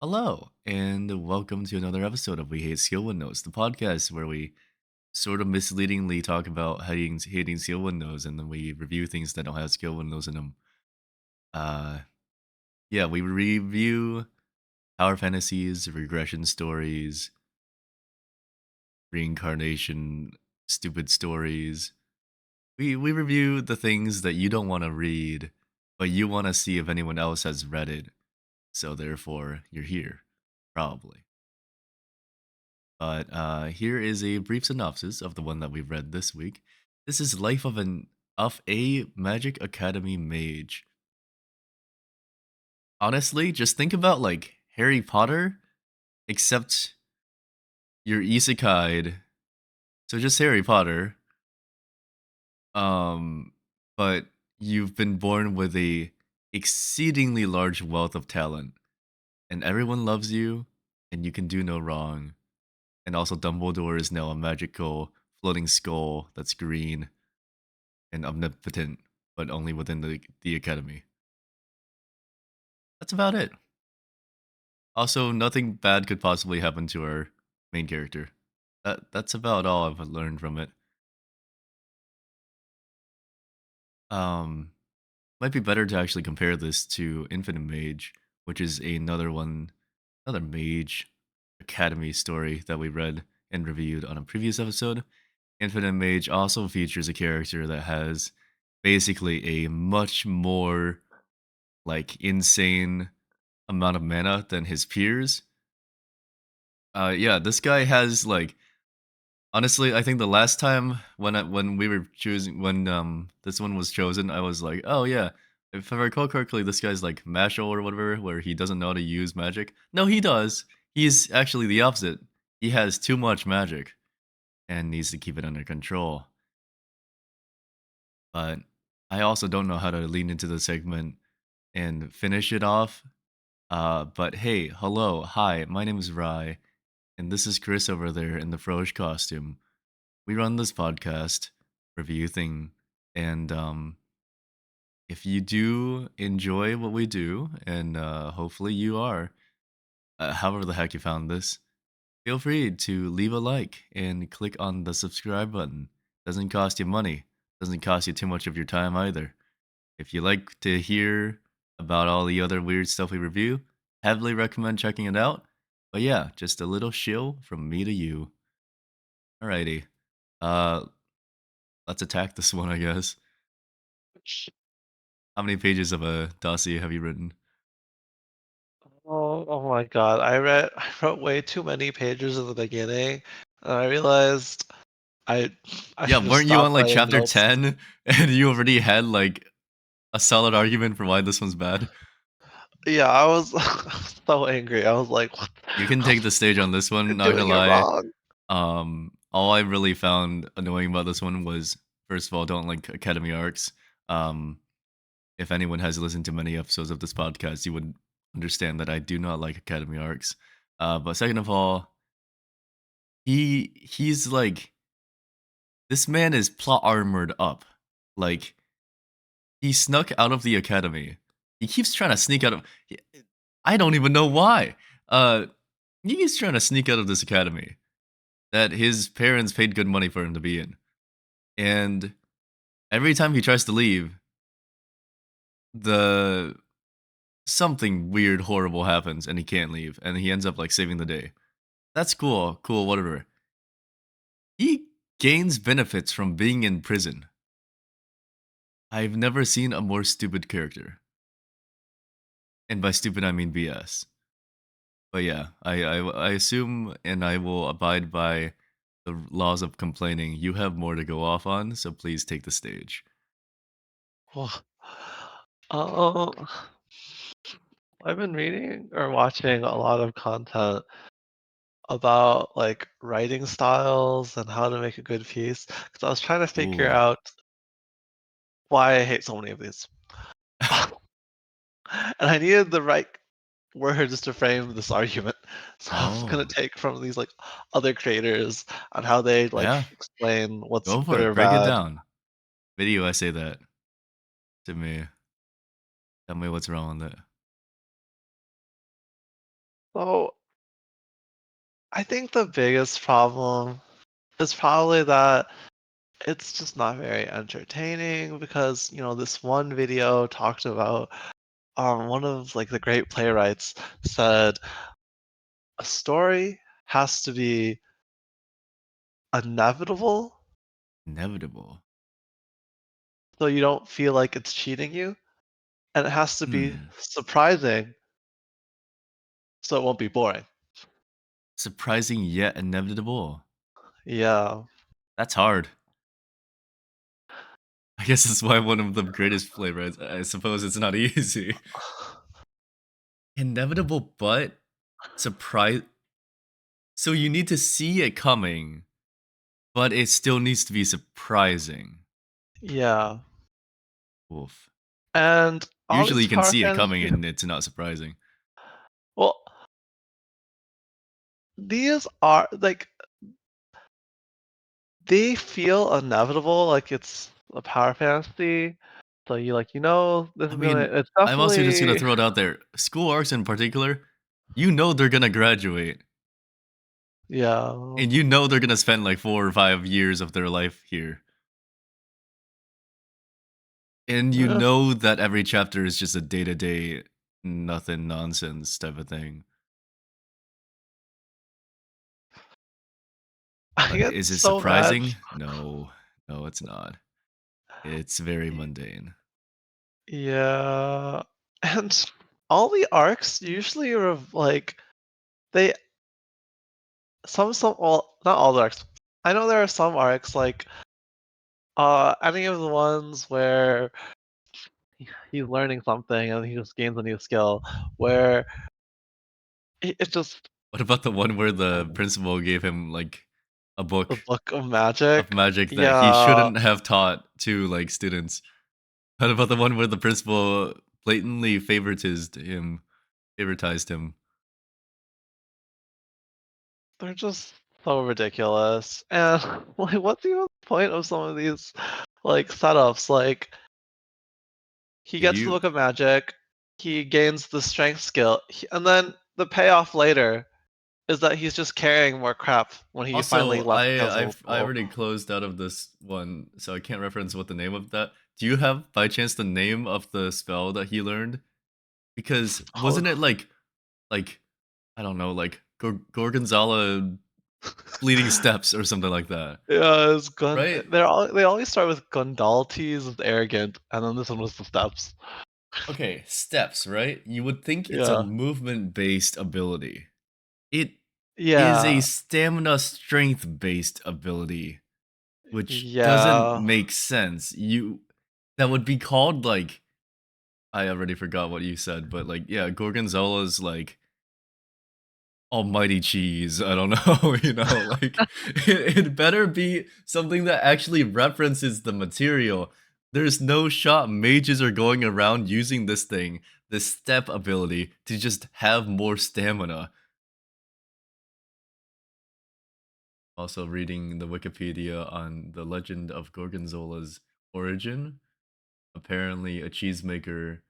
Hello, and welcome to another episode of We Hate Skill Windows, the podcast where we sort of misleadingly talk about hating skill windows, and then we review things that don't have skill windows in them. Uh, yeah, we review power fantasies, regression stories, reincarnation, stupid stories. We review the things that you don't want to read, but you want to see if anyone else has read it. So therefore, you're here, probably. But here is a brief synopsis of the one that we've read this week. This is Life of a Magic Academy Mage. Honestly, just think about like Harry Potter, except you're isekai'd. So just Harry Potter. Um, but you've been born with a exceedingly large wealth of talent, and everyone loves you, and you can do no wrong. And also, Dumbledore is now a magical floating skull that's green and omnipotent, but only within the academy. That's about it. Also, nothing bad could possibly happen to our main character. That's about all I've learned from it. Um, might be better to actually compare this to Infinite Mage, which is another Mage Academy story that we read and reviewed on a previous episode. Infinite Mage also features a character that has basically a much more like insane amount of mana than his peers. Yeah, this guy has like honestly, I think the last time when we were choosing when this one was chosen, I was like, oh yeah, if I recall correctly, this guy's like Mashle or whatever, where he doesn't know how to use magic. No, he does. He's actually the opposite. He has too much magic and needs to keep it under control. But I also don't know how to lean into the segment and finish it off. But hey, hello, hi, my name is Rai, and this is Chris over there in the Froge costume. We run this podcast, review thing, and if you do enjoy what we do, and hopefully you are, however the heck you found this, feel free to leave a like and click on the subscribe button. Doesn't cost you money, doesn't cost you too much of your time either. If you like to hear about all the other weird stuff we review, heavily recommend checking it out. But yeah, just a little shill from me to you. Alrighty. Uh let's attack this one, I guess. How many pages of a dossier have you written? Oh my God. I wrote way too many pages in the beginning, and I realized I I Yeah, should have weren't you on stopped like writing chapter notes. 10 and you already had like a solid argument for why this one's bad? Yeah, I was so angry. I was like, "What? You can take the stage on this You're one, not gonna doing it lie. wrong." All I really found annoying about this one was first of all, don't like Academy arcs. Um, if anyone has listened to many episodes of this podcast, you would understand that I do not like Academy arcs. But second of all, he's like this man is plot armored up. Like he snuck out of the academy. He keeps trying to sneak out of. I don't even know why. Uh, he keeps trying to sneak out of this academy that his parents paid good money for him to be in, and every time he tries to leave, the something weird, horrible happens, and he can't leave, and he ends up like saving the day. That's cool, whatever. He gains benefits from being in prison. I've never seen a more stupid character, and by stupid I mean BS. But yeah, I assume and I will abide by the laws of complaining. You have more to go off on, so please take the stage. Well, Oh, I've been reading or watching a lot of content about like writing styles and how to make a good piece because I was trying to figure Ooh. out why I hate so many of these. And I needed the right words to frame this argument. So I was gonna Oh, take from these like other creators on how they like yeah. explain what's Go good for it. or Break it bad. down. Video essay that to me. Tell me what's wrong with it. So I think the biggest problem is probably that it's just not very entertaining because, this one video talked about one of like the great playwrights said a story has to be inevitable Inevitable. so you don't feel like it's cheating you, and it has to be Hmm. surprising so it won't be boring. Surprising yet inevitable. Yeah. That's hard. I guess that's why one of the greatest playwrights. I suppose it's not easy. Inevitable, but surprise. So you need to see it coming, but it still needs to be surprising. Yeah. Wolf. And all Usually these you can power see it coming fantasy and it's not surprising. well, these are like they feel inevitable, like it's a power fantasy. So this I is gonna mean, it's I'm also just gonna definitely throw it out there. School arcs in particular, you know they're gonna graduate. yeah. And you know they're gonna spend like 4 or 5 years of their life here. And you Eh, know that every chapter is just a day to day, nothing nonsense type of thing. I But get is it so mad. surprising? No, no, it's not. It's very mundane. Yeah. And all the arcs usually are like they some well, not all the arcs. I know there are some arcs like any of the ones where he's learning something and he just gains a new skill where it's just What about the one where the principal gave him like a the book book of of magic. magic that he Yeah, shouldn't have taught to like students? What about the one where the principal blatantly favoritized him? they're just so ridiculous. And like, what's even the point of some of these like setups? Like, he Do gets the you book of magic, he gains the strength skill, and then the payoff later is that he's just carrying more crap when he finally also left Castle I School. already closed out of this one, so I can't reference what the name of that. Do you have by chance the name of the spell that he learned? Because Oh, wasn't it like I don't know, like Gorgonzola bleeding steps or something like that, yeah, it's Gun. right? They always start with Gundaltes with arrogant, and then this one was the steps. Okay, steps, right? You would think it's a Yeah, movement-based ability. It is a yeah, stamina strength-based ability, which doesn't yeah. make sense. You that would be called like I already forgot what you said, but like yeah, Gorgonzola's like almighty cheese. I don't know, like it better be something that actually references the material. There's no shot mages are going around using this step ability, to just have more stamina. Also, reading the Wikipedia on the legend of Gorgonzola's origin. Apparently, a cheesemaker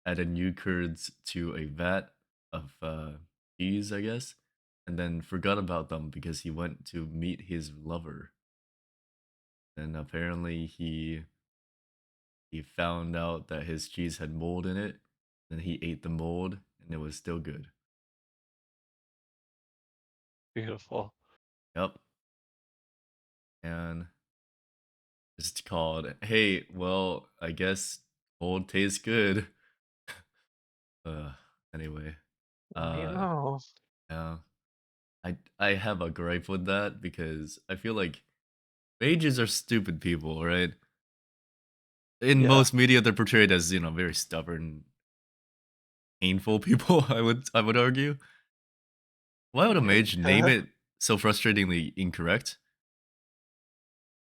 added new curds to a vat of cheese, I guess, and then forgot about them because he went to meet his lover. And apparently, he found out that his cheese had mold in it. Then he ate the mold, and it was still good. Beautiful. Yep, and it's called. Hey, well, I guess mold tastes good. Uh, anyway, I uh, know. yeah. I have a gripe with that because I feel like mages are stupid people, right? In Yeah. most media, they're portrayed as very stubborn, painful people. I would argue. Why would a mage name Okay. it so frustratingly incorrect?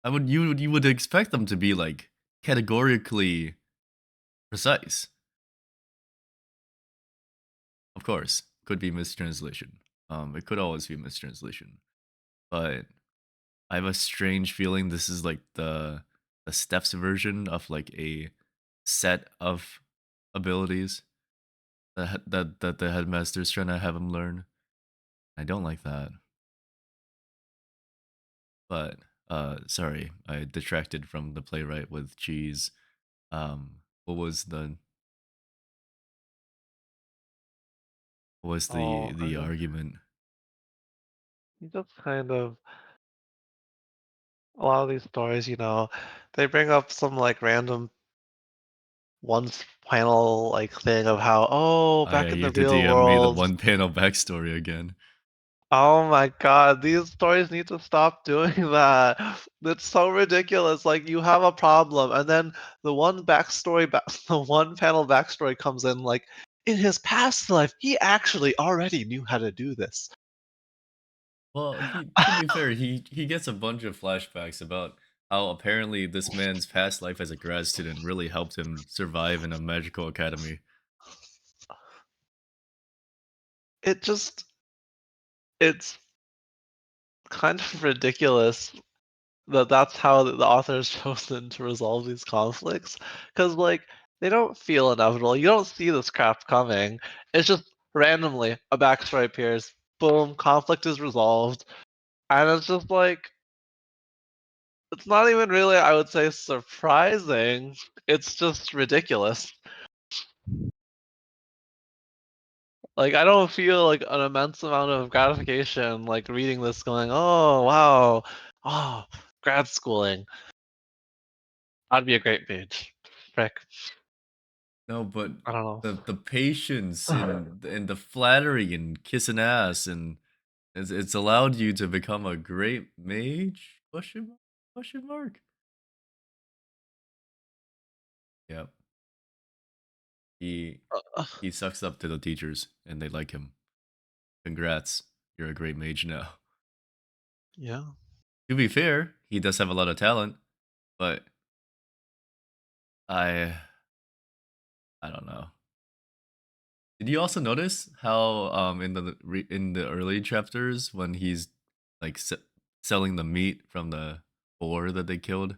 You would expect them to be like categorically precise. Of course, could be mistranslation. It could always be mistranslation, but I have a strange feeling this is like the steps version of like a set of abilities that the headmaster's trying to have him learn. I don't like that. But sorry, I detracted from the playwright with cheese. What was Oh, the argument? you just kind of a lot of these stories, they bring up some like random once panel like thing of how, oh, Oh yeah, back in you the have to real DM me the world. one panel backstory again. Oh my God, these stories need to stop doing that. It's so ridiculous. Like you have a problem, and then the one panel backstory comes in like, in his past life, he actually already knew how to do this. Well, he to be fair, he gets a bunch of flashbacks about how apparently this man's past life as a grad student really helped him survive in a magical academy. It just, it's kind of ridiculous that that's how the author has chosen to resolve these conflicts. Because, like, they don't feel inevitable. You don't see this crap coming. It's just randomly a backstory appears. Boom, conflict is resolved. And it's just like, it's not even really, I would say, surprising. It's just ridiculous. Like, I don't feel like an immense amount of gratification, like, reading this going, oh, wow, oh, grad schooling. That'd be a great page. Frick. No, but I don't know. the patience and the flattery and kissing ass and it's allowed you to become a great mage? Question mark? Question mark? Yep. He Uh, he sucks up to the teachers and they like him. Congrats. You're a great mage now. yeah. To be fair, he does have a lot of talent, but I I don't know. Did you also notice how in in the early chapters when he's like selling the meat from the boar that they killed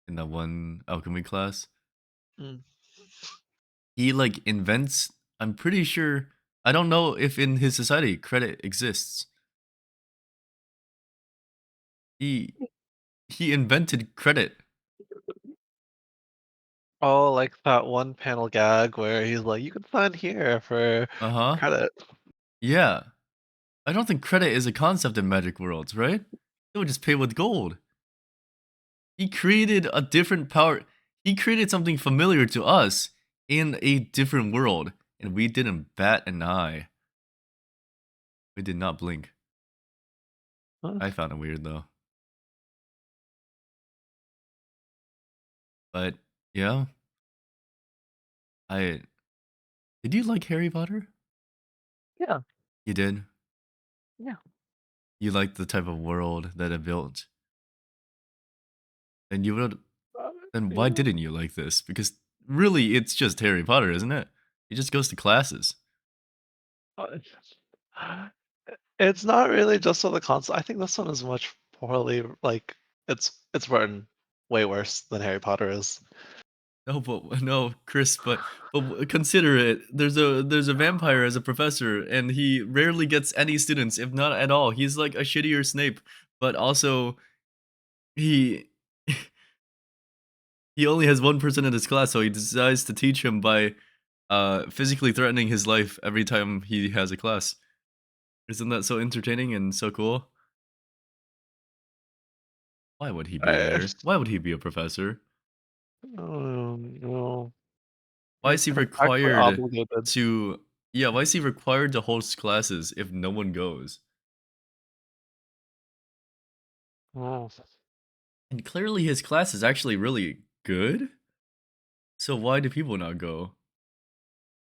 in that one alchemy class, Mm. he like invents. I'm pretty sure. I don't know if in his society credit exists. He he invented credit. Oh, like that one panel gag where he's like, "You can sign here for Uh huh. credit." Yeah. I don't think credit is a concept in Magic Worlds, right? They would just pay with gold. He created a different power. He created something familiar to us in a different world, and we didn't bat an eye. We did not blink. What? I found it weird though. But yeah, I did you like Harry Potter? Yeah, You did. yeah. You liked the type of world that it built, and you would. Then why Yeah. didn't you like this? Because really, it's just Harry Potter, isn't it? He just goes to classes. It's it's not really just for the console. I think this one is much poorly like it's written way worse than Harry Potter is. No, but no, Chris, but consider it. There's a vampire as a professor, and he rarely gets any students, if not at all. He's like a shittier Snape, but also he he only has one person in his class, so he decides to teach him by physically threatening his life every time he has a class. Isn't that so entertaining and so cool? Why would he be I, there? Why would he be a professor? no, Why he's is he contractually required obligated. to yeah, why is he required to host classes if no one goes? Oh. And clearly his class is actually really good. So why do people not go?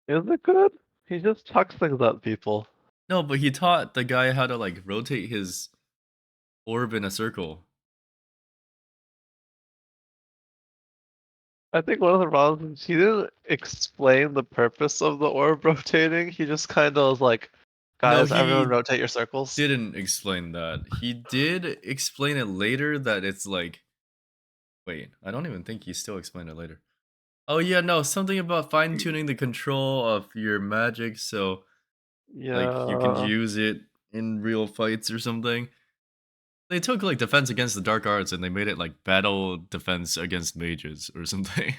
Is it good? He just chucks things at people. No, but he taught the guy how to like rotate his orb in a circle. I think one of the problems is he didn't explain the purpose of the orb rotating. He just kind of was like, No, guys, everyone he rotate your circles. didn't explain that. He did explain it later that it's like wait, I don't even think he still explained it later. Oh yeah, no, something about fine-tuning the control of your magic so like you can Yeah. use it in real fights or something. They took like defense against the dark arts and they made it like battle defense against mages or something.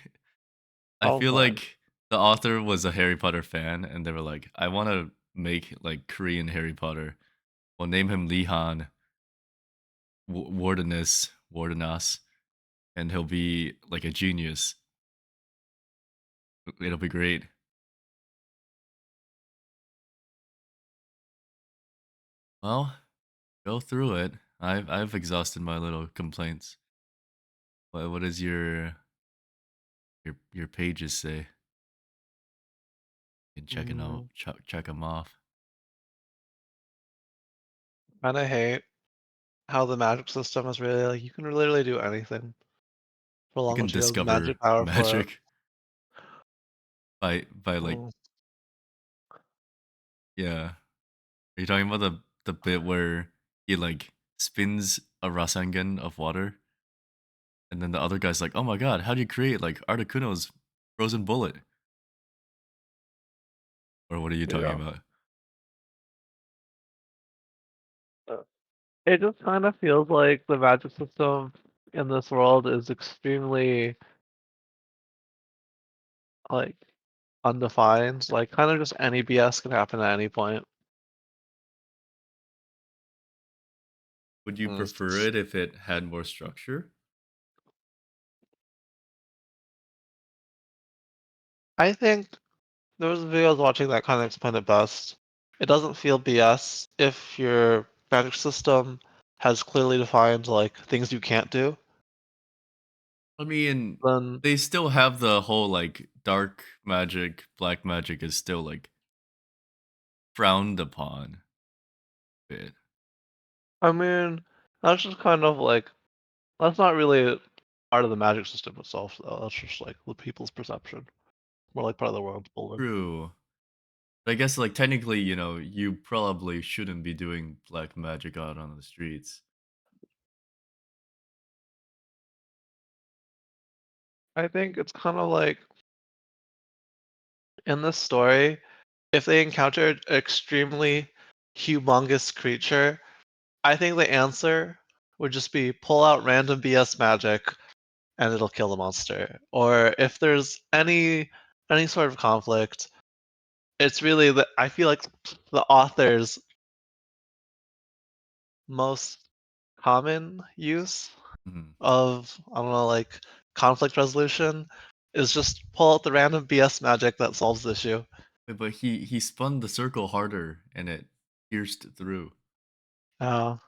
I Oh feel my. like the author was a Harry Potter fan and they were like, I want to make like Korean Harry Potter. We'll name him Lihan Wardenas, and he'll be like a genius. It'll be great. Well, go through it. I've exhausted my little complaints. What does your pages say? You can Mm, check them off. Kinda hate how the magic system is really like you can literally do anything for You long can as you have the discover magic power for it. magic by like Mm. yeah. Are you talking about the bit where he like spins a Rasengan of water, and then the other guy's like, "Oh my god, how do you create like Articuno's frozen bullet?" Or what are you talking Yeah. about? Uh, It just kind of feels like the magic system in this world is extremely like undefined. Like kind of just any BS can happen at any point. Would you Mm. prefer it if it had more structure? I think there was videos watching that kind of explain it best. It doesn't feel BS if your magic system has clearly defined like things you can't do. I mean, Then they still have the whole like dark magic, black magic is still like frowned upon a bit. I mean that's just kind of like that's not really part of the magic system itself though. That's just like the people's perception. More like part of the world's building. True. I guess like technically, you probably shouldn't be doing black magic out on the streets. I think it's kind of like in this story, if they encountered an extremely humongous creature, I think the answer would just be pull out random BS magic and it'll kill the monster. Or if there's any sort of conflict, it's really the I feel like the author's most common use Mhm. of I don't know like conflict resolution is just pull out the random BS magic that solves the issue. But he spun the circle harder and it pierced through. Oh,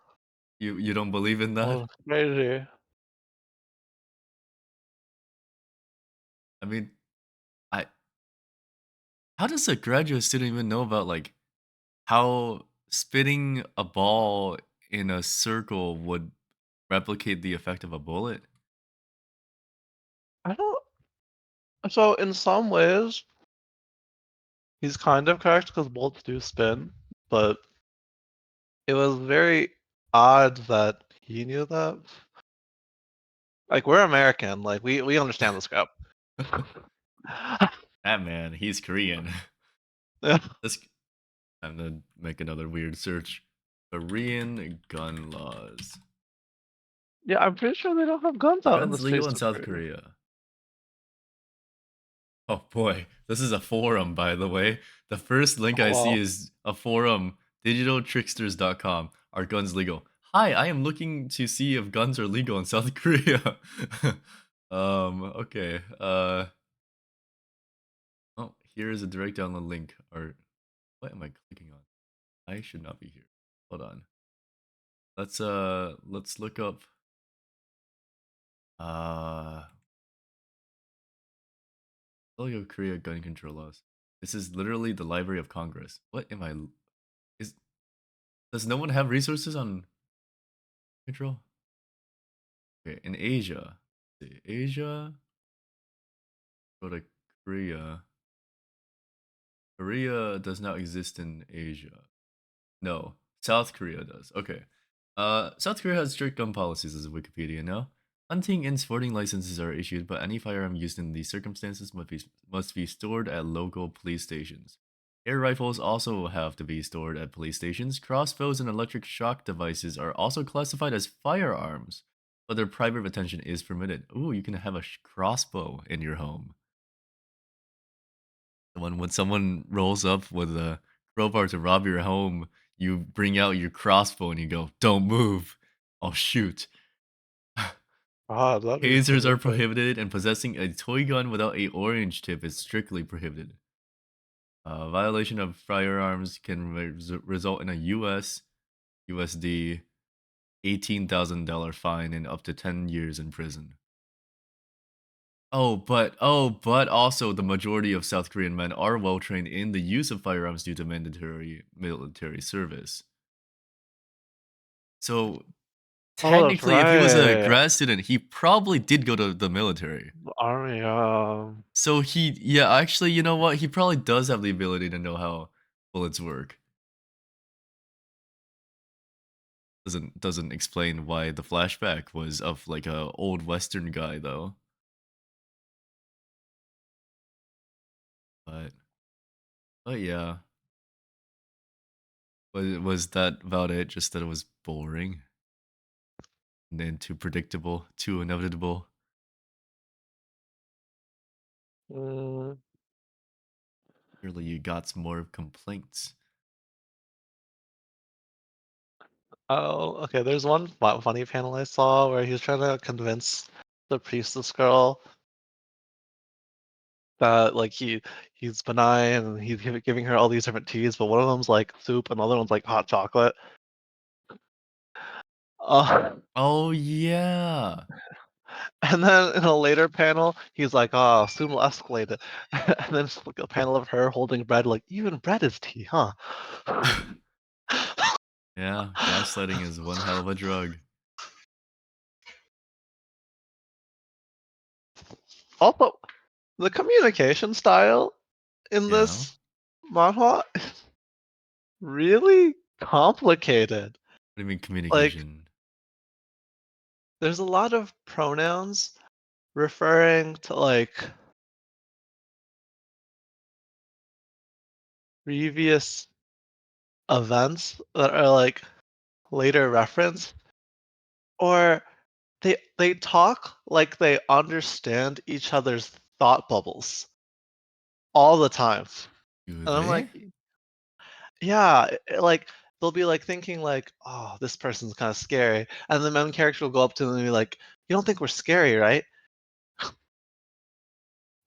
You don't believe in that? well, crazy. I mean, I how does a graduate student even know about like how spitting a ball in a circle would replicate the effect of a bullet? I don't. So in some ways, he's kind of correct because bolts do spin, but it was very odd that he knew that. Like we're American, like we understand the script. That man, he's Korean. Yeah, This I'm gonna make another weird search. Korean gun laws. yeah, I'm pretty sure they don't have guns Are out in the guns legal streets in of South Korea. Korea? Oh boy, this is a forum, by the way. The first link Oh I see well. is a forum, digitaltricksters.com. Are guns legal? Hi, I am looking to see if guns are legal in South Korea. Okay. Oh, here is a direct download link. Or what am I clicking on? I should not be here. Hold on. Let's look up uh Logo Korea gun control laws. This is literally the Library of Congress. What am I is does no one have resources on control? Okay, in Asia. Let's see, Asia, go to Korea. Korea does not exist in Asia. No, South Korea does. Okay. South Korea has strict gun policies, as Wikipedia now. Hunting and sporting licenses are issued, but any firearm used in these circumstances must be stored at local police stations. Air rifles also have to be stored at police stations. Crossbows and electric shock devices are also classified as firearms, but their private retention is permitted. Ooh, you can have a crossbow in your home. When someone rolls up with a crowbar to rob your home, you bring out your crossbow and you go, "Don't move, I'll shoot." Ah, that'd be Tasers are horrific. prohibited, and possessing a toy gun without a orange tip is strictly prohibited. Violation of firearms can result in a USD $18,000 fine and up to 10 years in prison. But also the majority of South Korean men are well trained in the use of firearms due to mandatory military service. So Oh, that's technically, if he was a right. grad student, he probably did go to the military. The army, So yeah, actually, you know what? He probably does have the ability to know how bullets work. Doesn't explain why the flashback was of like a old Western guy though. But but yeah, was that about it? Just that it was boring and then too predictable, too inevitable. mm, Surely you got some more complaints. oh, okay, there's one funny panel I saw where he was trying to convince the priestess girl that, like, he's benign and he's giving her all these different teas, but one of them's, like, soup and the other one's, like, hot chocolate. Uh, Oh yeah. and then in a later panel, he's like, "Oh, soon will escalate it." And then it's like a panel of her holding bread, like, "Even bread is tea, huh?" Yeah, gaslighting is one hell of a drug. Also, the communication style in Yeah. this manhwa is really complicated. What do you mean Like, communication? there's a lot of pronouns referring to, like, previous events that are, like, later referenced, or they talk like they understand each other's thought bubbles all the time. Do And I'm like, they? yeah, like, they'll be, like, thinking, like, "Oh, this person's kinda scary," and the main character will go up to them and be like, "You don't think we're scary, right?"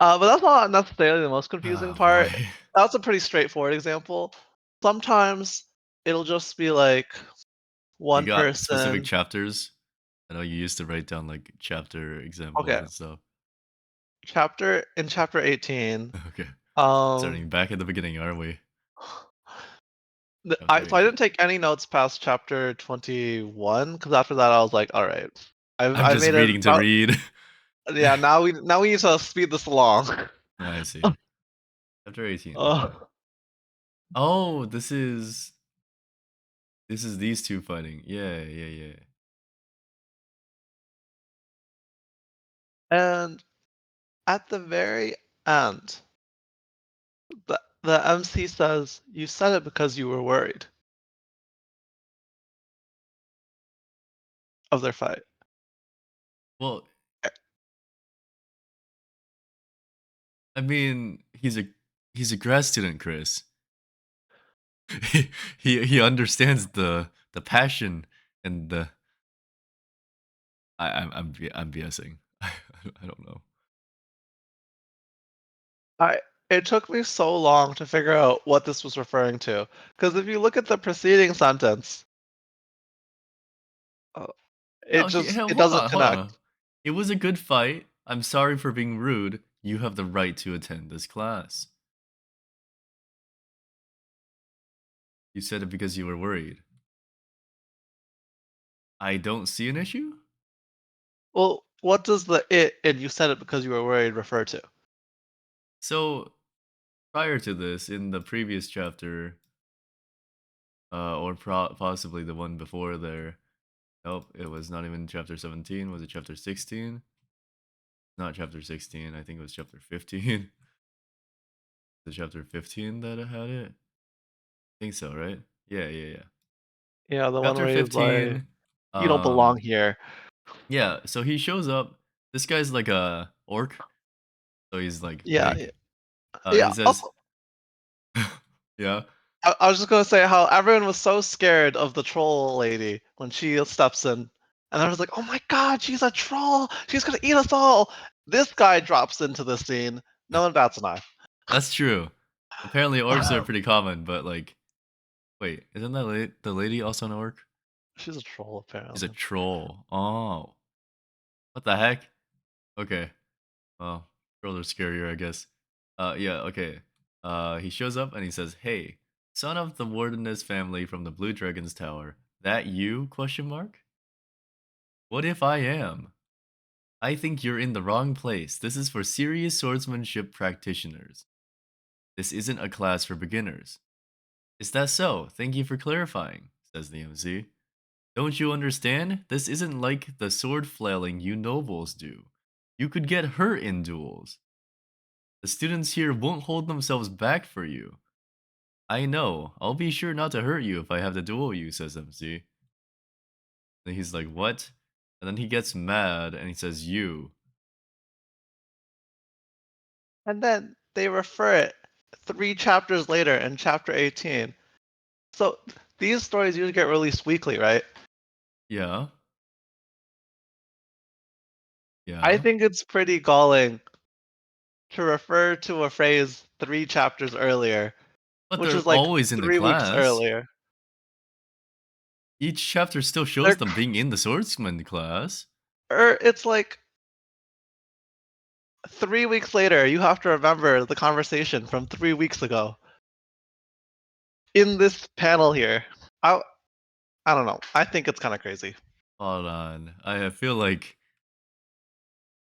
But that's not necessarily the most confusing Oh part. boy. That's a pretty straightforward example. Sometimes it'll just be, like, You one got specific person. chapters? I know you used to write down like chapter examples Okay, and stuff. chapter 18, Okay. um, Starting back at the beginning, are we? the Chapter I 18. didn't take any notes past chapter 21 because after that I was like, "Alright, I'm I've just made it reading to about." read. Yeah, now we need to speed this along. I see. Chapter 18. Ugh. Oh, this is these two fighting. Yeah, yeah, yeah. And at the very end, the MC says, "You said it because you were worried," of their fight. Well, I mean, he's a grad student, Chris. He understands the passion and the I'm BSing. I don't know. I It took me so long to figure out what this was referring to, because if you look at the preceding sentence, uh, No, hey, it hold doesn't on, hold on. connect. It was a good fight. I'm sorry for being rude. You have the right to attend this class. You said it because you were worried. I don't see an issue. Well, what does the "it" and "you said it because you were worried" refer to? So prior to this, in the previous chapter, or possibly the one before there. Nope, it was not even chapter 17. Was it chapter 16? Not chapter 16. I think it was chapter 15. the chapter 15 that I had it? Think so, right? Yeah, yeah, yeah. Yeah, the one Chapter where he's like, 15, "You don't belong um, here." yeah, so he shows up. This guy's like a orc, so he's like Yeah, big. yeah. He says, Also, yeah, I was just gonna say how everyone was so scared of the troll lady when she steps in, and I was like, "Oh my god, she's a troll! She's gonna eat us all!" This guy drops into the scene. No one bats an eye. that's true. Apparently, orcs are pretty common, but like, wait, isn't that the lady also an orc? She's a troll, She's a apparently. troll. Oh, what the heck? Okay, well, trolls are scarier, I guess. Yeah, okay. He shows up and he says, "Hey, son of the wardeness family from the Blue Dragon's Tower, that you? Question mark. What if I am? I think you're in the wrong place. This is for serious swordsmanship practitioners. This isn't a class for beginners." "Is that so? Thank you for clarifying," says the MC. "Don't you understand? This isn't like the sword flailing you nobles do. You could get hurt in duels. The students here won't hold themselves back for you." "I know. I'll be sure not to hurt you if I have to duel you," says MC. Then he's like, "What?" And then he gets mad and he says, "You." And then they refer it 3 chapters later in chapter 18. So these stories usually get released weekly, right? Yeah. I Yeah. think it's pretty galling to refer to a phrase 3 chapters earlier, But which they're is like always in the 3 weeks class. earlier. Each chapter still shows They're, them being in the swordsman class. or it's like 3 weeks later. You have to remember the conversation from 3 weeks ago in this panel here. I I don't know. I think it's kind of crazy. Hold on. I feel like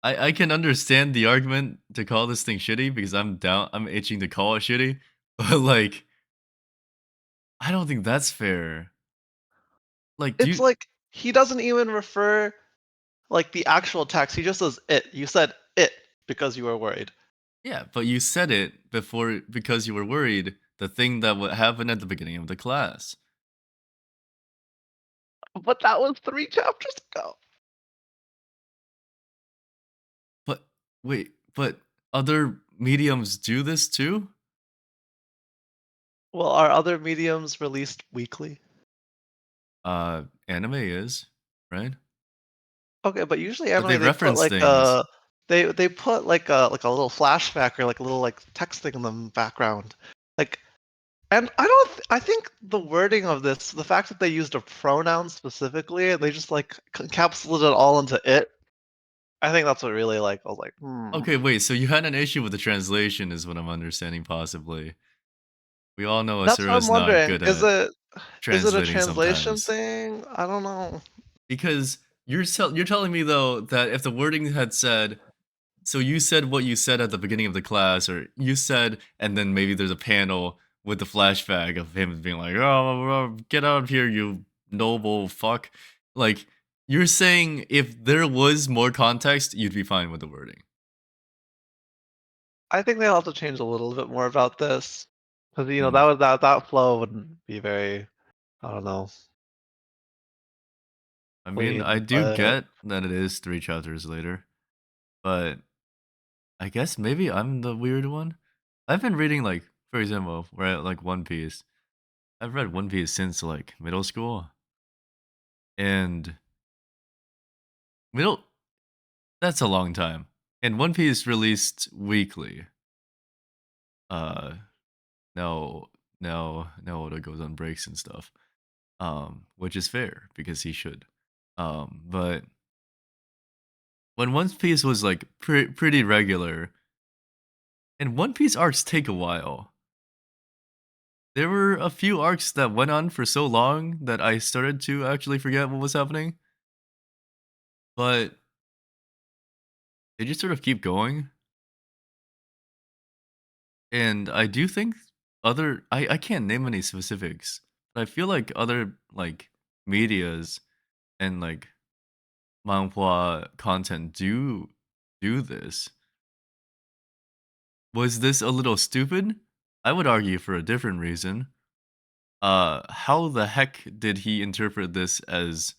I can understand the argument to call this thing shitty because I'm itching to call it shitty. But like I don't think that's fair. Like do It's you like he doesn't even refer like the actual text. He just says it. You said it because you were worried. yeah, but you said it before because you were worried the thing that would happen at the beginning of the class. But that was 3 chapters ago. But wait, but other mediums do this too? Well, are other mediums released weekly? Anime is, right? Okay, but usually But they anime they put reference like things. a they put like a little flashback or like a little like text thing in the background. Like and I think the wording of this, the fact that they used a pronoun specifically and they just like encapsulated it all into it, I think that's what really like I was like, hmm. Okay, wait, so you had an issue with the translation is what I'm understanding possibly. We all know That's what I'm Asura's not wondering. good at Is it a translating translation sometimes. thing? I don't know. Because you're telling me though that if the wording had said, so you said what you said at the beginning of the class, or you said, and then maybe there's a panel with the flashback of him being like, "Oh, get out of here, you noble fuck." Like, you're saying if there was more context, you'd be fine with the wording. I think they'll have to change a little bit more about this. Because Hmm. that was that flow wouldn't be very I don't know, I mean, I clean. do But get that it is 3 chapters later, but I guess maybe I'm the weird one. I've been reading, like, for example, right, like One Piece. I've read One Piece since like middle school, and middle that's a long time. And One Piece released weekly. Uh, no, no, Oda goes on breaks and stuff. Which is fair because he should. But when One Piece was like pretty regular, and One Piece arcs take a while. There were a few arcs that went on for so long that I started to actually forget what was happening, but they just sort of keep going. And I do think I can't name any specifics, but I feel like other like medias and like manhwa content do this. Was this a little stupid? I would argue for a different reason. How the heck did he interpret this as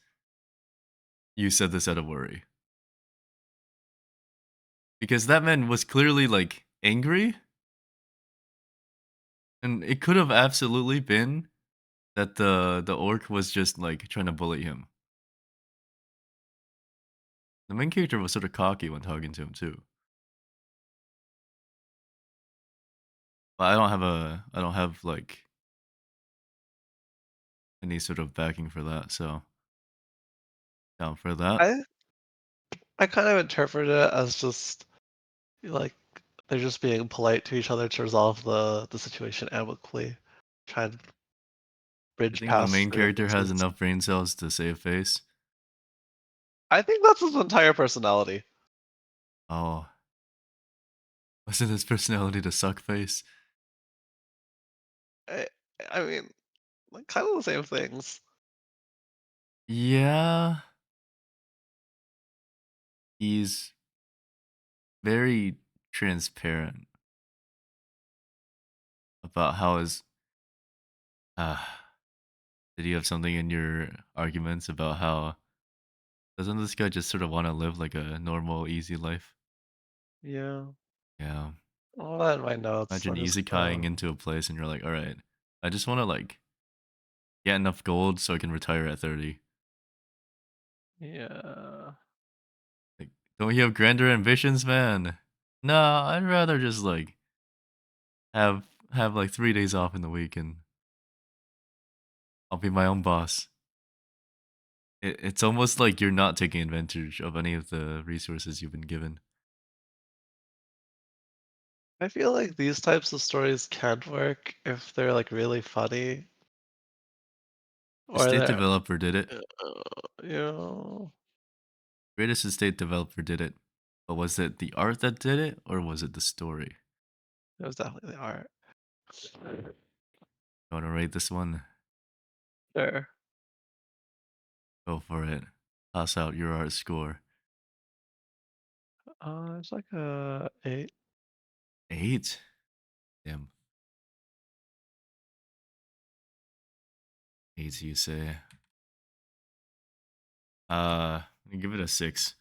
you said this out of worry? Because that man was clearly like angry, and it could have absolutely been that the orc was just like trying to bully him. The main character was sort of cocky when talking to him too. But I don't have like any sort of backing for that, so down for that. I I kind of interpret it as just like they're just being polite to each other to resolve the situation amicably, trying to I bridge think the past main the character has differences. enough brain cells to save face. I think that's his entire personality. Oh, wasn't his personality to suck face? I, I mean, like, kind of the same things. Yeah, he's very transparent about how his uh did you have something in your arguments about how doesn't this guy just sort of want to live like a normal, easy life? Yeah. Yeah. All that in my notes. Imagine I just easycaying into a place and you're like, all right, I just want to like get enough gold so I can retire at 30. yeah. Like, don't you have grander ambitions, man? No, I'd rather just like have like 3 days off in the week and I'll be my own boss. It's almost like you're not taking advantage of any of the resources you've been given. I feel like these types of stories can work if they're like really funny or Estate they're developer did it. uh, you know, Greatest estate developer did it. But was it the art that did it or was it the story? it was definitely the art. You want to rate this one? Sure. Go for it. Toss out your art score. It's like a 8. 8? Damn. 8, you say. Let me give it a 6.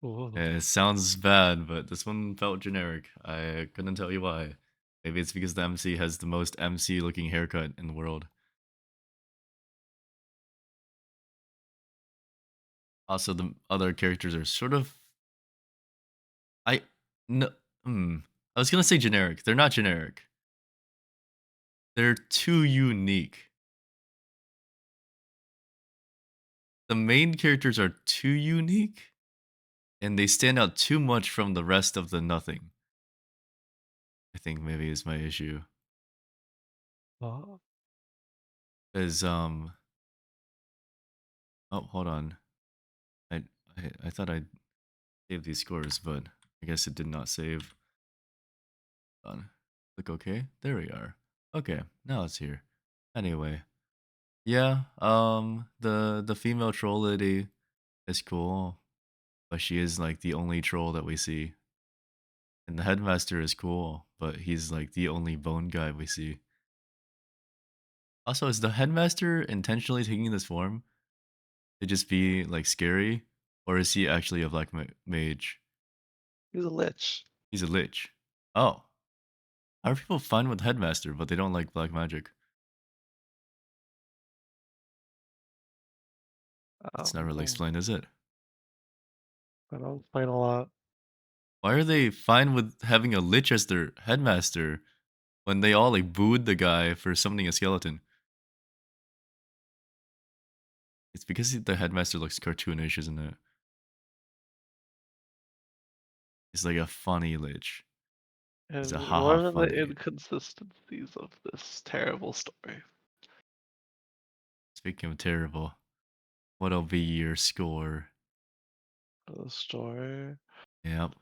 Ooh. It sounds bad, but this one felt generic. I couldn't tell you why. Maybe it's because the MC has the most MC looking haircut in the world. Also, the other characters are sort of I no I was gonna say generic. They're not generic. They're too unique. The main characters are too unique, and they stand out too much from the rest of the nothing. I think maybe is my issue. Oh, Is oh hold on. I I thought I saved these scores, but I guess it did not save. Hold on. Click OK. There we are. Okay, now it's here. Anyway, yeah. The female troll lady is cool, but she is like the only troll that we see. And the headmaster is cool, but he's like the only bone guy we see. Also, is the headmaster intentionally taking this form to just be like scary, or is he actually a black mage? he's a lich. He's a lich. Oh, how are people fine with headmaster, but they don't like black magic? It's not really Um, explained, is it? I don't explain a lot. Why are they fine with having a lich as their headmaster when they all like booed the guy for summoning a skeleton? It's because the headmaster looks cartoonish, isn't it? He's like a funny lich. He's a And haha what are the funny. inconsistencies of this terrible story? Speaking of terrible, what'll be your score? The story. Yep.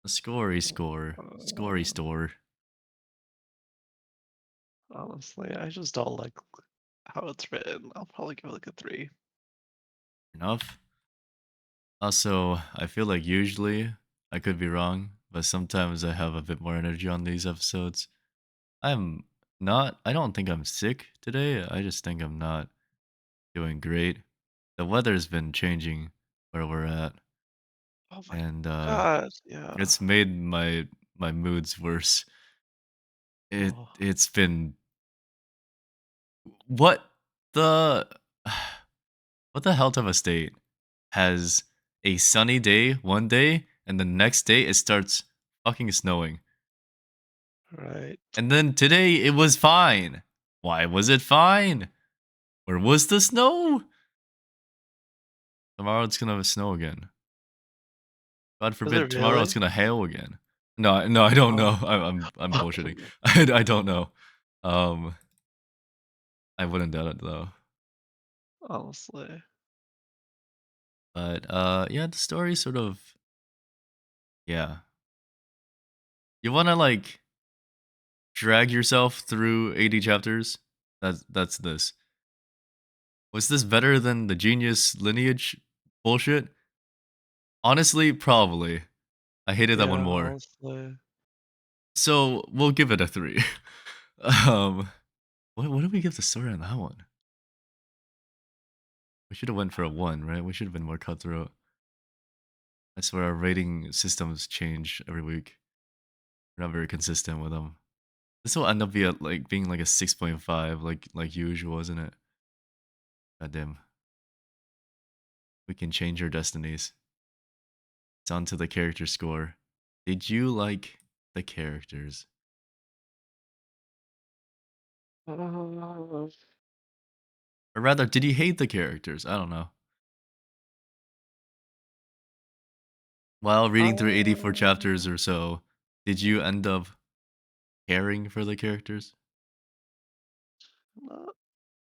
A scory score. Scory Uh, store. honestly, I just don't like how it's written. I'll probably give it like a 3. Enough. Also, I feel like usually, I could be wrong, but sometimes I have a bit more energy on these episodes. I'm I don't think I'm sick today. I just think I'm not doing great. The weather's been changing where we're at, Oh my and god, yeah. it's made my moods worse. Oh, It's been what the what the hell type of state has a sunny day one day and the next day it starts fucking snowing. right. And then today it was fine. Why was it fine? Where was the snow? Tomorrow it's gonna snow again. God Is it forbid tomorrow it's really? gonna hail again. No, I don't know. Oh. I'm bullshitting. I don't know. Um, I wouldn't doubt it though. Honestly. But yeah, the story sort of yeah. You wanna like drag yourself through 80 chapters? That's this. Was this better than the genius lineage bullshit? Honestly, probably. I hated that one Yeah, more. honestly. So we'll give it a 3. um, what did we give the story on that one? We should have went for a 1, right? We should have been more cutthroat. I swear our rating systems change every week. We're not very consistent with them. This will end up being like a 6.5, like usual, isn't it? God damn. We can change our destinies. It's on to the character score. Did you like the characters? Uh, Or rather, did you hate the characters? I don't know. While reading through 84 chapters uh, or so, did you end up caring for the characters? not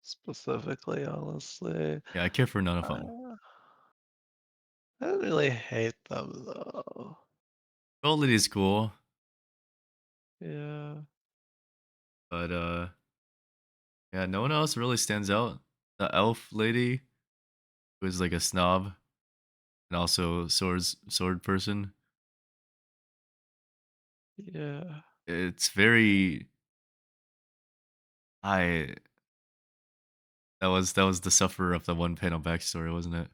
specifically, honestly. Yeah, I care for none of them. Uh, I didn't really hate them though. Gold Lady is cool, Yeah. but yeah, no one else really stands out. The elf lady, who is like a snob and also sword person. Yeah. It's very I that was the sufferer of the one panel backstory, wasn't it?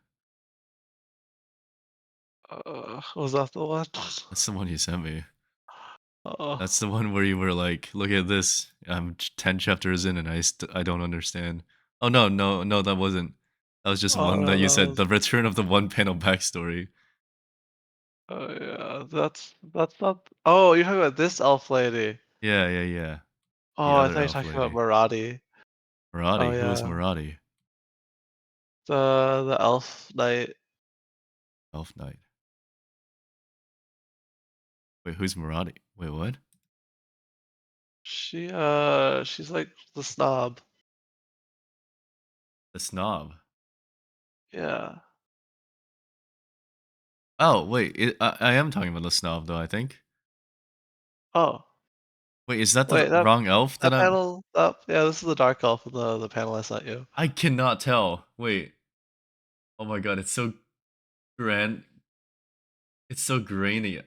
Was that the one? That's the one you sent me. Oh, That's the one where you were like, "Look at this. I'm 10 chapters in and I don't understand." Oh no, that wasn't. That was just oh one no, that you that said was. the return of the one panel backstory. Oh yeah, that's not. Oh, you're talking about this elf lady. Yeah. The Oh, I other thought you were elf talking about lady. Marathi. Oh Maradi, who is yeah, Maradi? the elf knight. Elf Knight. Wait, who's Maradi? Wait, what? She's like the snob. The snob. Yeah. Oh, wait, I am talking about the snob though, I think. Oh, Wait, is that the wait, wrong elf that that I'm panel. Yeah, this is the dark elf in the panel I sent you. I cannot tell. Wait. Oh my god, it's so grand. It's so grainy.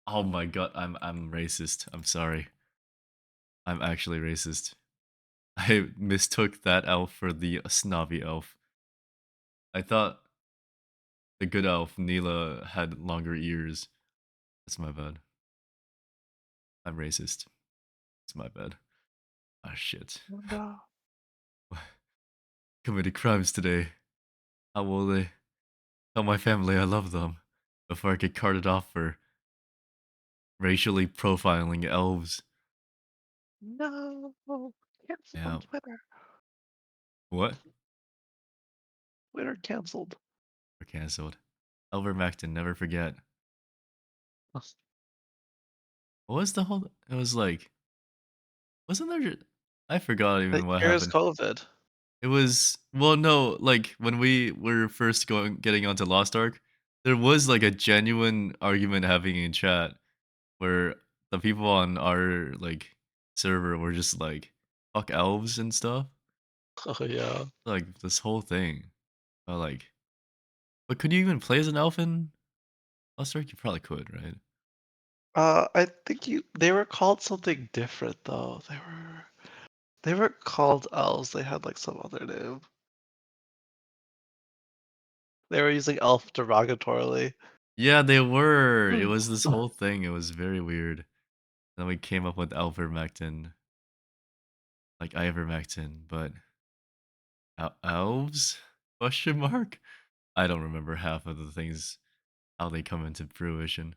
Oh my god, I'm racist. I'm sorry. I'm actually racist. I mistook that elf for the snobby elf. I thought the good elf, Neela, had longer ears. That's my bad. I'm racist. It's my bad. Ah, shit. Oh, no. Committed crimes today. How will they tell my family I love them before I get carted off for racially profiling elves? No, cancel on Yeah. Twitter. What? Twitter canceled. We're cancelled. Elver Macton, never forget. What was the whole? It was like, wasn't there? I forgot The even what cure is happened. COVID. It was well, no, like when we were first getting onto Lost Ark, there was like a genuine argument happening in chat where the people on our like server were just like, "Fuck elves" and stuff. Oh yeah. Like this whole thing. Like, but could you even play as an elf in Lost Ark? You probably could, right? I think you they were called something different though. They weren't called elves. They had like some other name. They were using elf derogatorily. Yeah, they were. It was this whole thing. It was very weird. Then we came up with ivermectin, like ivermectin, but elves? Question mark. I don't remember half of the things how they come into fruition.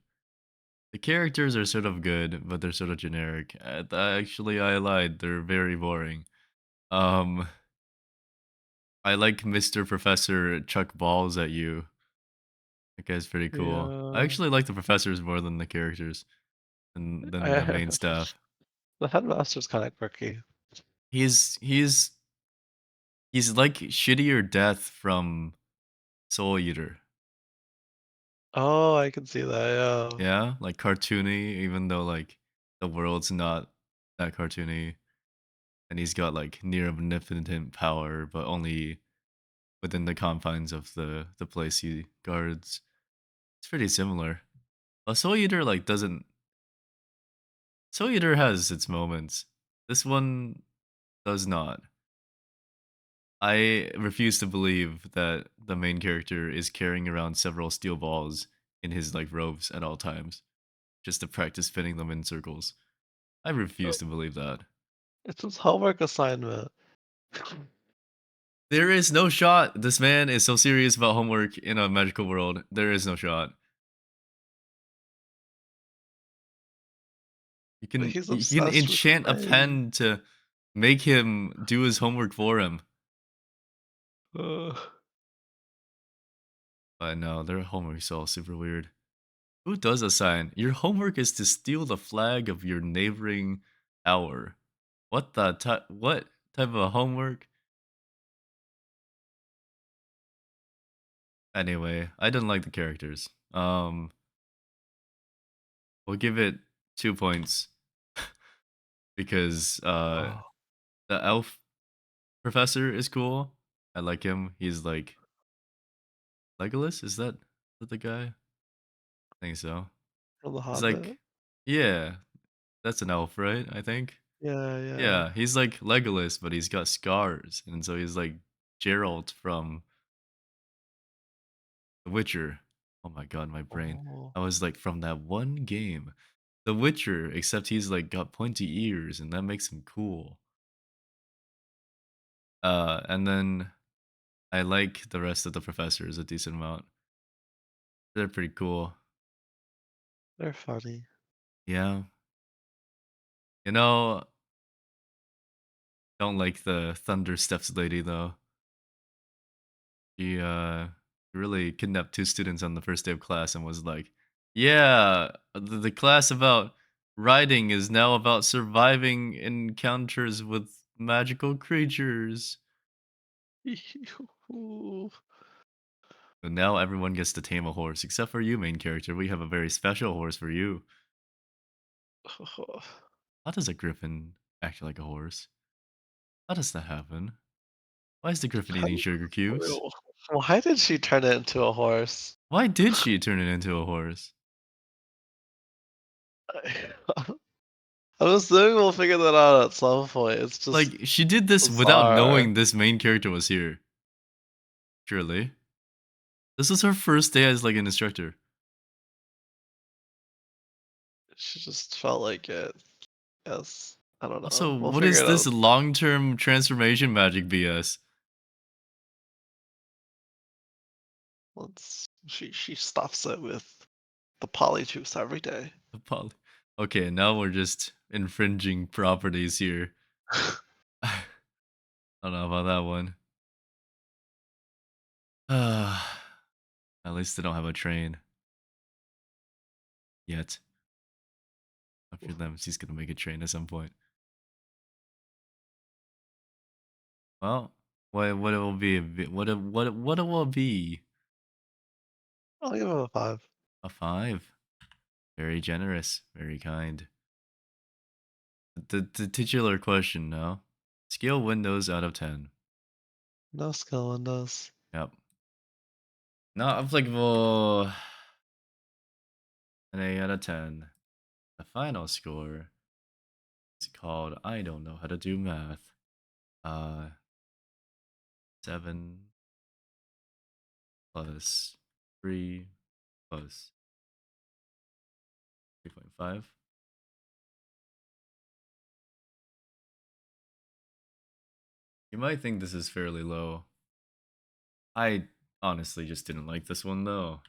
The characters are sort of good, but they're sort of generic. Actually, I lied. They're very boring. Um, I like Mr. Professor Chuck Balls at you. That guy's pretty cool. I Yeah. actually like the professors more than the characters than the I, main staff. the headmaster's kind of quirky. He's he's he's like shittier Death from Soul Eater. Oh, I can see that. Yeah. Yeah, like cartoony, even though like the world's not that cartoony, and he's got like near omnipotent power, but only within the confines of the place he guards. It's pretty similar. Soul Eater like doesn't. Soul Eater has its moments. This one does not. I refuse to believe that the main character is carrying around several steel balls in his like robes at all times, just to practice spinning them in circles. I refuse to believe that. It's his homework assignment. There is no shot this man is so serious about homework in a magical world. There is no shot. He's You can obsessed with enchant a playing. pen to make him do his homework for him. Uh, But no, their homework's all super weird. Who does assign? Your homework is to steal the flag of your neighboring tower. What type of homework? Anyway, I didn't like the characters. We'll give it 2 points because oh, the elf professor is cool. I like him. He's like Legolas. Is that the guy? I think so. from The He's Hobbit. like, yeah, that's an elf, right? I think. Yeah, yeah. Yeah, he's like Legolas, but he's got scars, and so he's like Geralt from The Witcher. Oh my god, my brain. Oh, I was like from that one game, The Witcher, except he's like got pointy ears, and that makes him cool. And then I like the rest of the professors a decent amount. They're pretty cool. they're funny. Yeah, you know, don't like the Thunder Steps lady though. She really kidnapped 2 students on the first day of class and was like, "Yeah, the class about writing is now about surviving encounters with magical creatures." And now everyone gets to tame a horse, except for you, main character. We have a very special horse for you. How does a griffin act like a horse? How does that happen? Why is the griffin How eating do sugar cubes? why did she turn it into a horse? Why did she turn it into a horse? I'm assuming we'll figure that out at some point. It's just Like, she did this without bizarre. knowing this main character was here. Surely. This was her first day as, like, an instructor. She just felt like it. Yes. I don't know. Also, We'll what figure is it this out. long-term transformation magic BS? She stuffs it with the polyjuice every day. Apol Okay, now we're just infringing properties here. I don't know about that one. At least they don't have a train yet. After them, she's gonna make a train at some point. Well, what it will be? What it will be? I'll give him a 5. A 5. Very generous, very kind. The titular question now. Scale windows out of 10. No skill windows. Yep. Not applicable. An 8 out of 10. The final score is called I don't know how to do math. Uh 7 plus 3 plus 3.5. You might think this is fairly low. I honestly just didn't like this one though.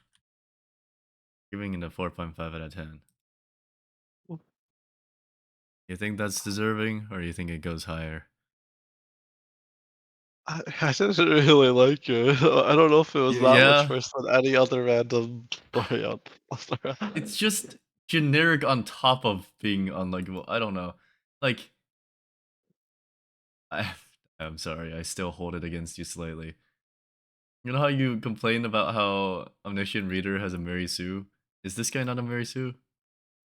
Giving it a 4.5 out of 10. You think that's deserving, or you think it goes higher? I didn't really like it. I don't know if it was that much Yeah, worse than any other random story on it's just generic on top of being unlikable. I don't know. Like, I, I'm sorry, I still hold it against you slightly. You know how you complain about how Omniscient Reader has a Mary Sue? Is this guy not a Mary Sue?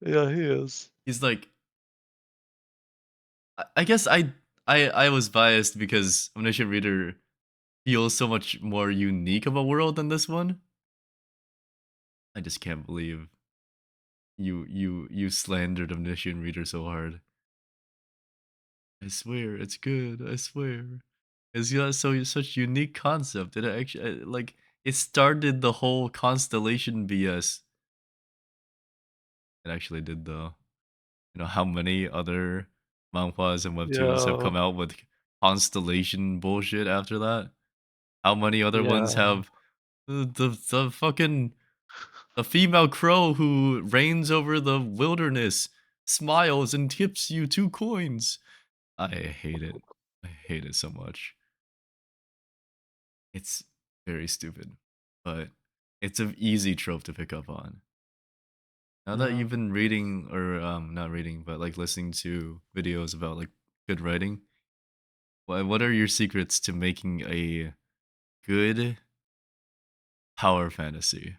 Yeah, he is. He's like, I guess I was biased because Omniscient Reader feels so much more unique of a world than this one. I just can't believe you slandered Omniscient Reader so hard. I swear it's good. I swear. It's got such unique concept. It actually like it started the whole constellation BS. It actually did though. You know how many other manhwas and webtoons have Yeah, come out with constellation bullshit after that? How many other ones yeah. have the fucking the female crow who reigns over the wilderness smiles and tips you 2 coins? I hate it. I hate it so much. It's very stupid, but it's an easy trope to pick up on. Now that Yeah. you've been reading or not reading, but like listening to videos about like good writing, what are your secrets to making a good power fantasy,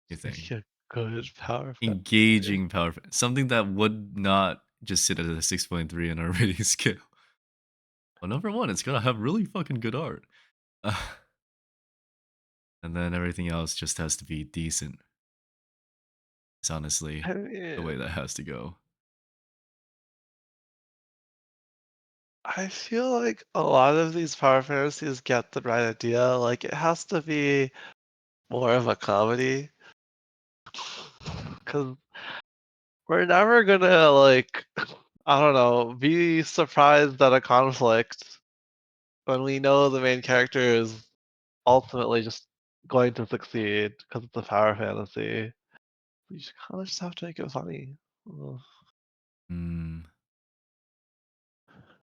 you think? Make a good power fantasy. Engaging something that would not just sit at a 6.3 in our rating scale. Well, number one, it's gotta have really fucking good art. And then everything else just has to be decent. It's honestly I the way that mean, has to go. I feel like a lot of these power fantasies get the right idea. Like, it has to be more of a comedy. Because we're never gonna, like, I don't know, be surprised at a conflict when we know the main character is ultimately just going to succeed because it's a power fantasy. You just kind of just have to make it funny. Ugh. Mm.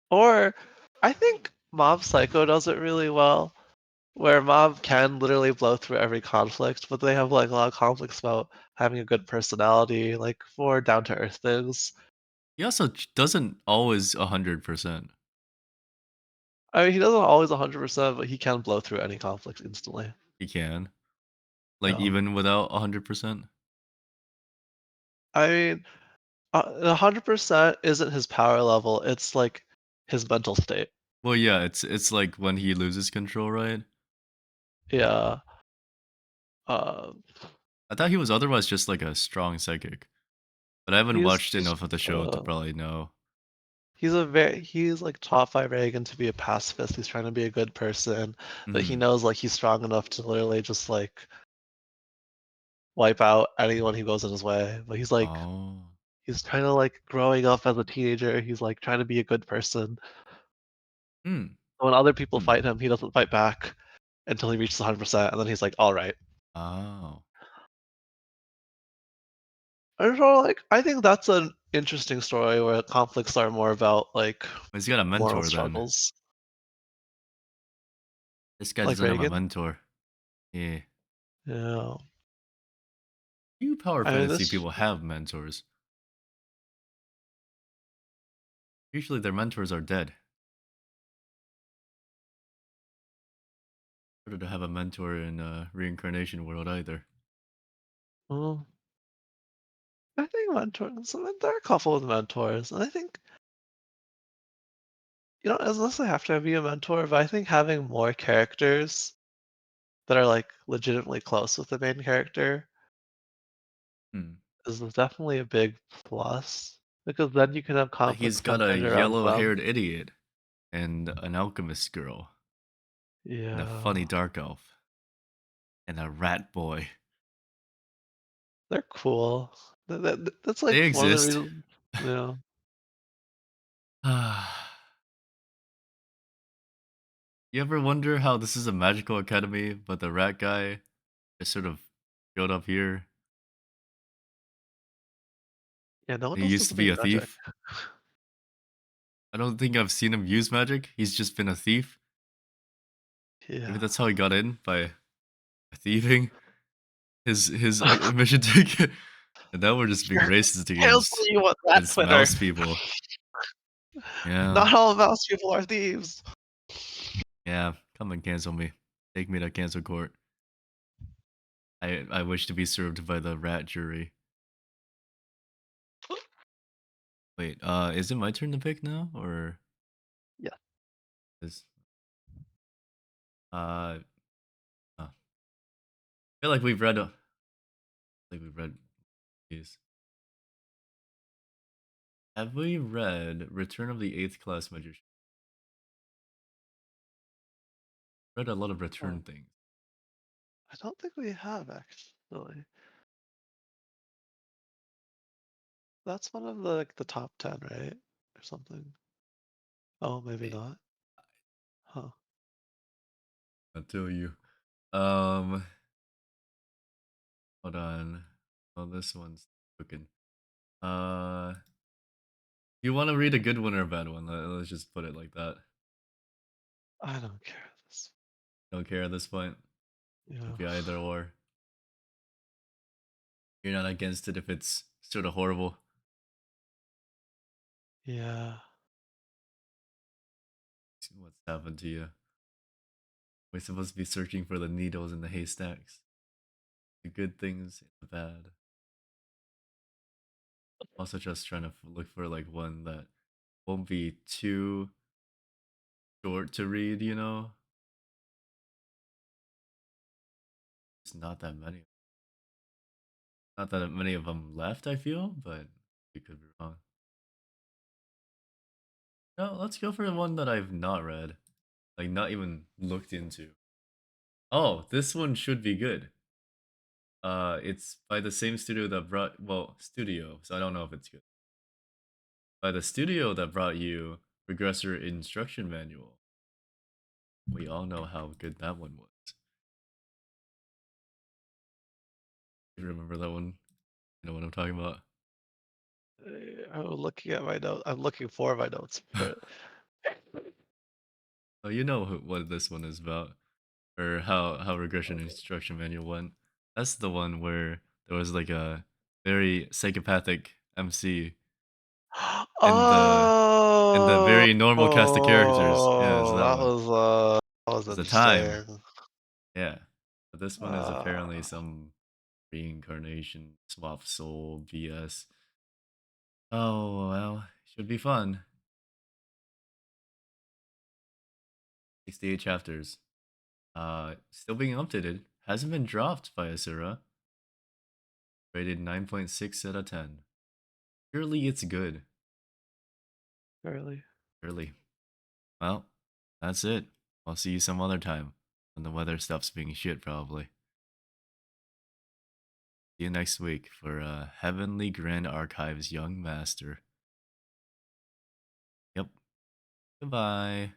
Or I think Mob Psycho does it really well, where Mob can literally blow through every conflict, but they have like a lot of conflicts about having a good personality, like for down to earth things. He also doesn't always 100%. I mean, he doesn't always 100%, but he can blow through any conflict instantly. He can. Like, Yeah. even without 100%? I mean, 100% isn't his power level, it's like his mental state. Well, yeah, it's like when he loses control, right? Yeah. Uh, I thought he was otherwise just like a strong psychic, but I haven't he's watched just enough of the show to probably know. he's like taught by Reagan to be a pacifist. He's trying to be a good person, but he Mhm. knows like he's strong enough to literally just like wipe out anyone who goes in his way. But Oh. he's kind of like growing up as a teenager. He's like trying to be a good person. Hmm. When other people Hmm. fight him, he doesn't fight back until he reaches 100%, and then he's like, "All right." Oh. And so, like, I think that's an interesting story where conflicts are more about like Well, he's got a moral mentor then. struggles, This guy like doesn't have a Reagan. mentor. Yeah. Yeah. Few power I mean, fantasy this. people have mentors. Usually their mentors are dead. Harder to have a mentor in a reincarnation world either. Well, I think mentors. There are a couple of mentors, and I think unless I have to be a mentor, but I think having more characters that are like legitimately close with the main character Hmm. is definitely a big plus because then you can have But he's conflicts got a centered around them. yellow-haired idiot and an alchemist girl and a funny Yeah, dark elf and a rat boy. they're cool. That's like They one of the exist. reasons. Yeah, You ever wonder how this is a magical academy, but the rat guy just sort of showed up here? yeah. No one He knows used this to any be a magic. thief. I don't think I've seen him use magic. He's just been a thief. Maybe Yeah. that's how he got in by thieving his mission ticket. And now we're just being racist Cancel against you on that Twitter. mouse people. Yeah, Not all mouse people are thieves. yeah. Come and cancel me. Take me to cancel court. I wish to be served by the rat jury. Wait, is it my turn to pick now, or Yeah, is uh? I feel like we've read. Like we've read these. Have we read Return of the Eighth Class Magician? Read a lot of uh, return things. I don't think we have actually. That's one of the like the top 10, right? Or something. Oh, maybe Wait, not. Huh. I'll tell you. Um, hold on. Oh, this one's cooking. Uh, you want to read a good one or a bad one? Let's just put it like that. I don't care this. Don't care at this point. Yeah. Could be either or. You're not against it if it's sort of horrible. Yeah. What's happened to you? We're supposed to be searching for the needles in the haystacks. The good things and the bad. Also just trying to look for like one that won't be too short to read, you know? There's not that many. Not that many of them left, I feel, but we could be wrong. No, let's go for one that I've not read. Like, not even looked into. Oh, this one should be good. It's by the same studio that brought, well, studio, so I don't know if it's good. By the studio that brought you Regressor Instruction Manual. We all know how good that one was. You remember that one? You know what I'm talking about? I'm looking at my note. I'm looking for my notes for it. Oh, you know what this one is about, or how regression instruction manual went. That's the one where there was like a very psychopathic MC and the Oh, very normal cast of characters. Yeah, it's that one. that was It's a time. interesting. Yeah, but this one is apparently Uh, some reincarnation swap soul BS. Oh well, should be fun. 68 chapters. Still being updated. Hasn't been dropped by Asura. Rated 9.6 out of 10. Surely it's good. Barely. Surely. Well, that's it. I'll see you some other time. When the weather stops being shit, probably. See you next week for Heavenly Grand Archives Young Master. Yep. Goodbye.